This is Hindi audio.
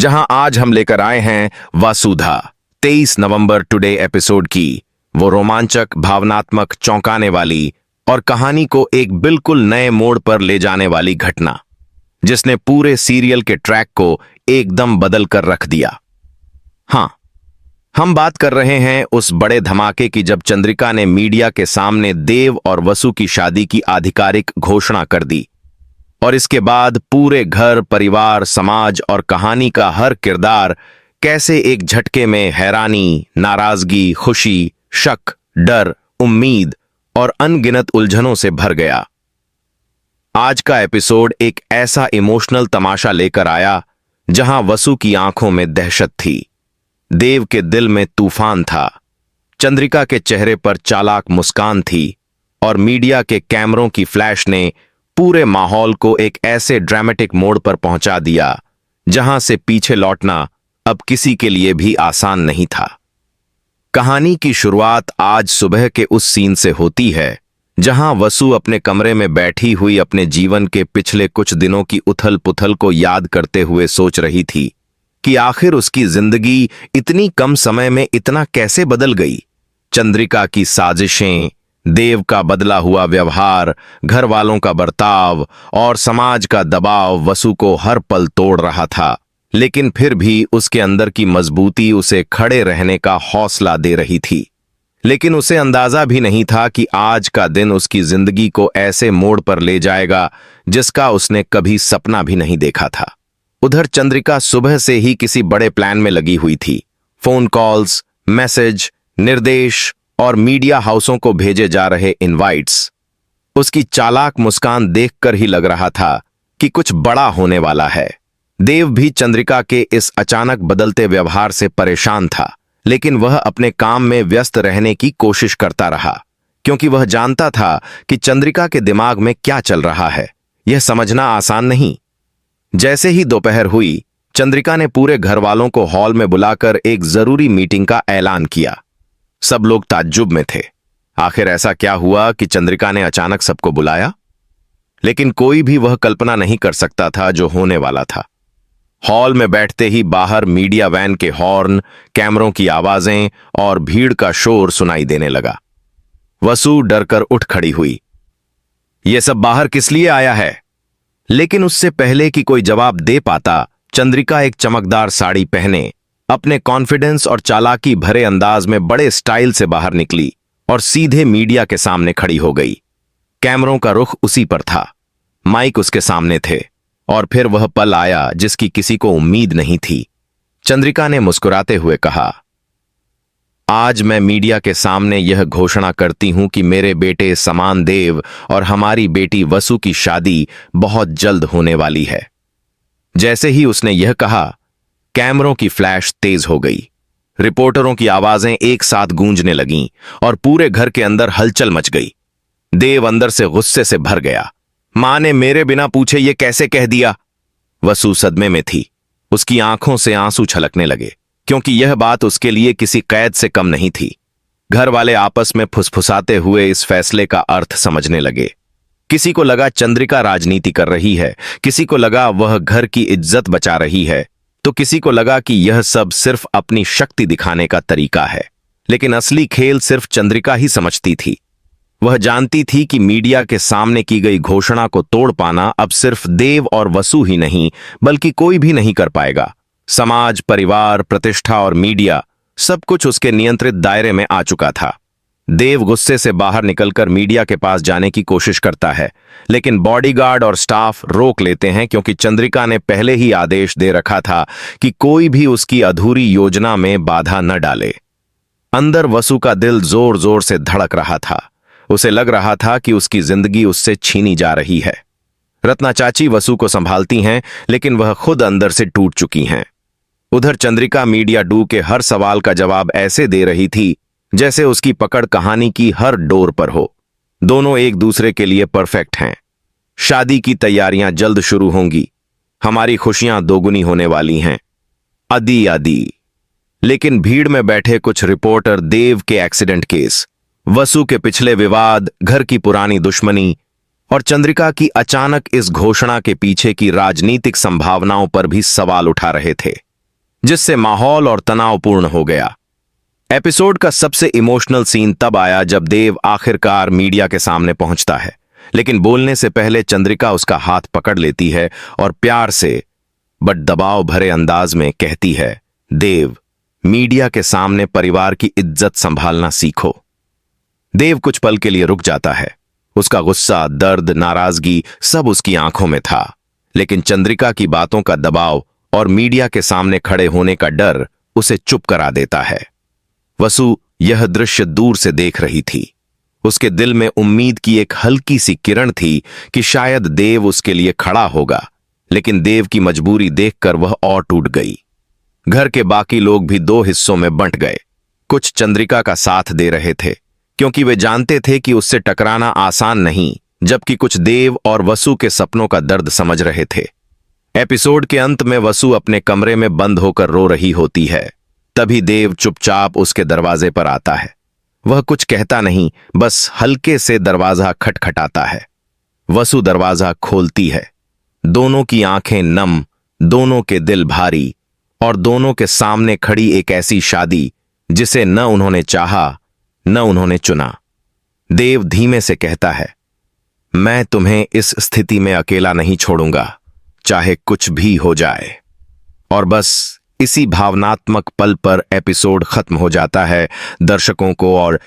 जहां आज हम लेकर आए हैं वसुधा 23 नवंबर टुडे एपिसोड की वो रोमांचक, भावनात्मक, चौंकाने वाली और कहानी को एक बिल्कुल नए मोड़ पर ले जाने वाली घटना, जिसने पूरे सीरियल के ट्रैक को एकदम बदल कर रख दिया। हां, हम बात कर रहे हैं उस बड़े धमाके की जब चंद्रिका ने मीडिया के सामने देव और वसु की शादी की आधिकारिक घोषणा कर दी और इसके बाद पूरे घर, परिवार, समाज और कहानी का हर किरदार कैसे एक झटके में हैरानी, नाराजगी, खुशी, शक, डर, उम्मीद और अनगिनत उलझनों से भर गया। आज का एपिसोड एक ऐसा इमोशनल तमाशा लेकर आया जहां वसु की आंखों में दहशत थी, देव के दिल में तूफान था, चंद्रिका के चेहरे पर चालाक मुस्कान थी और मीडिया के कैमरों की फ्लैश ने पूरे माहौल को एक ऐसे ड्रामेटिक मोड़ पर पहुंचा दिया जहां से पीछे लौटना अब किसी के लिए भी आसान नहीं था। कहानी की शुरुआत आज सुबह के उस सीन से होती है जहां वसु अपने कमरे में बैठी हुई अपने जीवन के पिछले कुछ दिनों की उथल पुथल को याद करते हुए सोच रही थी कि आखिर उसकी जिंदगी इतनी कम समय में इतना कैसे बदल गई। चंद्रिका की साजिशें, देव का बदला हुआ व्यवहार, घर वालों का बर्ताव और समाज का दबाव वसु को हर पल तोड़ रहा था, लेकिन फिर भी उसके अंदर की मजबूती उसे खड़े रहने का हौसला दे रही थी। लेकिन उसे अंदाजा भी नहीं था कि आज का दिन उसकी जिंदगी को ऐसे मोड़ पर ले जाएगा जिसका उसने कभी सपना भी नहीं देखा था। उधर चंद्रिका सुबह से ही किसी बड़े प्लान में लगी हुई थी। फोन कॉल्स, मैसेज, निर्देश और मीडिया हाउसों को भेजे जा रहे इनवाइट्स। उसकी चालाक मुस्कान देखकर ही लग रहा था कि कुछ बड़ा होने वाला है। देव भी चंद्रिका के इस अचानक बदलते व्यवहार से परेशान था, लेकिन वह अपने काम में व्यस्त रहने की कोशिश करता रहा, क्योंकि वह जानता था कि चंद्रिका के दिमाग में क्या चल रहा है, यह समझना आसान नहीं। जैसे ही दोपहर हुई, चंद्रिका ने पूरे घर वालों को हॉल में बुलाकर एक जरूरी मीटिंग का ऐलान किया। सब लोग ताज्जुब में थे। आखिर ऐसा क्या हुआ कि चंद्रिका ने अचानक सबको बुलाया? लेकिन कोई भी वह कल्पना नहीं कर सकता था जो होने वाला था। हॉल में बैठते ही बाहर मीडिया वैन के हॉर्न, कैमरों की आवाजें और भीड़ का शोर सुनाई देने लगा। वसु डरकर उठ खड़ी हुई। यह सब बाहर किस लिए आया है? लेकिन उससे पहले कि कोई जवाब दे पाता, चंद्रिका एक चमकदार साड़ी पहने अपने कॉन्फिडेंस और चालाकी भरे अंदाज में बड़े स्टाइल से बाहर निकली और सीधे मीडिया के सामने खड़ी हो गई। कैमरों का रुख उसी पर था, माइक उसके सामने थे और फिर वह पल आया जिसकी किसी को उम्मीद नहीं थी। चंद्रिका ने मुस्कुराते हुए कहा, आज मैं मीडिया के सामने यह घोषणा करती हूं कि मेरे बेटे समान देव और हमारी बेटी वसु की शादी बहुत जल्द होने वाली है। जैसे ही उसने यह कहा, कैमरों की फ्लैश तेज हो गई, रिपोर्टरों की आवाजें एक साथ गूंजने लगीं और पूरे घर के अंदर हलचल मच गई। देव अंदर से गुस्से से भर गया। मां ने मेरे बिना पूछे ये कैसे कह दिया? वसु सदमे में थी। उसकी आंखों से आंसू छलकने लगे, क्योंकि यह बात उसके लिए किसी कैद से कम नहीं थी। घर वाले आपस में फुसफुसाते हुए इस फैसले का अर्थ समझने लगे। किसी को लगा चंद्रिका राजनीति कर रही है, किसी को लगा वह घर की इज्जत बचा रही है, तो किसी को लगा कि यह सब सिर्फ अपनी शक्ति दिखाने का तरीका है। लेकिन असली खेल सिर्फ चंद्रिका ही समझती थी। वह जानती थी कि मीडिया के सामने की गई घोषणा को तोड़ पाना अब सिर्फ देव और वसु ही नहीं, बल्कि कोई भी नहीं कर पाएगा। समाज, परिवार, प्रतिष्ठा और मीडिया, सब कुछ उसके नियंत्रित दायरे में आ चुका था। देव गुस्से से बाहर निकलकर मीडिया के पास जाने की कोशिश करता है, लेकिन बॉडीगार्ड और स्टाफ रोक लेते हैं, क्योंकि चंद्रिका ने पहले ही आदेश दे रखा था कि कोई भी उसकी अधूरी योजना में बाधा न डाले। अंदर वसु का दिल जोर जोर से धड़क रहा था। उसे लग रहा था कि उसकी जिंदगी उससे छीनी जा रही है। रत्ना चाची वसु को संभालती हैं, लेकिन वह खुद अंदर से टूट चुकी हैं। उधर चंद्रिका मीडिया डू के हर सवाल का जवाब ऐसे दे रही थी जैसे उसकी पकड़ कहानी की हर डोर पर हो। दोनों एक दूसरे के लिए परफेक्ट हैं। शादी की तैयारियां जल्द शुरू होंगी। हमारी खुशियां दोगुनी होने वाली हैं। आदि आदि। लेकिन भीड़ में बैठे कुछ रिपोर्टर देव के एक्सीडेंट केस, वसु के पिछले विवाद, घर की पुरानी दुश्मनी और चंद्रिका की अचानक इस घोषणा के पीछे की राजनीतिक संभावनाओं पर भी सवाल उठा रहे थे। जिससे माहौल और तनावपूर्ण हो गया। एपिसोड का सबसे इमोशनल सीन तब आया जब देव आखिरकार मीडिया के सामने पहुंचता है, लेकिन बोलने से पहले चंद्रिका उसका हाथ पकड़ लेती है और प्यार से बट दबाव भरे अंदाज में कहती है, देव, मीडिया के सामने परिवार की इज्जत संभालना सीखो। देव कुछ पल के लिए रुक जाता है। उसका गुस्सा, दर्द, नाराजगी सब उसकी आंखों में था, लेकिन चंद्रिका की बातों का दबाव और मीडिया के सामने खड़े होने का डर उसे चुप करा देता है। वसु यह दृश्य दूर से देख रही थी। उसके दिल में उम्मीद की एक हल्की सी किरण थी कि शायद देव उसके लिए खड़ा होगा, लेकिन देव की मजबूरी देखकर वह और टूट गई। घर के बाकी लोग भी दो हिस्सों में बंट गए। कुछ चंद्रिका का साथ दे रहे थे क्योंकि वे जानते थे कि उससे टकराना आसान नहीं, जबकि कुछ देव और वसु के सपनों का दर्द समझ रहे थे। एपिसोड के अंत में वसु अपने कमरे में बंद होकर रो रही होती है। तभी देव चुपचाप उसके दरवाजे पर आता है। वह कुछ कहता नहीं, बस हल्के से दरवाजा खटखटाता है। वसु दरवाजा खोलती है। दोनों की आंखें नम, दोनों के दिल भारी, और दोनों के सामने खड़ी एक ऐसी शादी जिसे न उन्होंने चाहा न उन्होंने चुना। देव धीमे से कहता है, मैं तुम्हें इस स्थिति में अकेला नहीं छोड़ूंगा, चाहे कुछ भी हो जाए। और बस इसी भावनात्मक पल पर एपिसोड खत्म हो जाता है। दर्शकों को और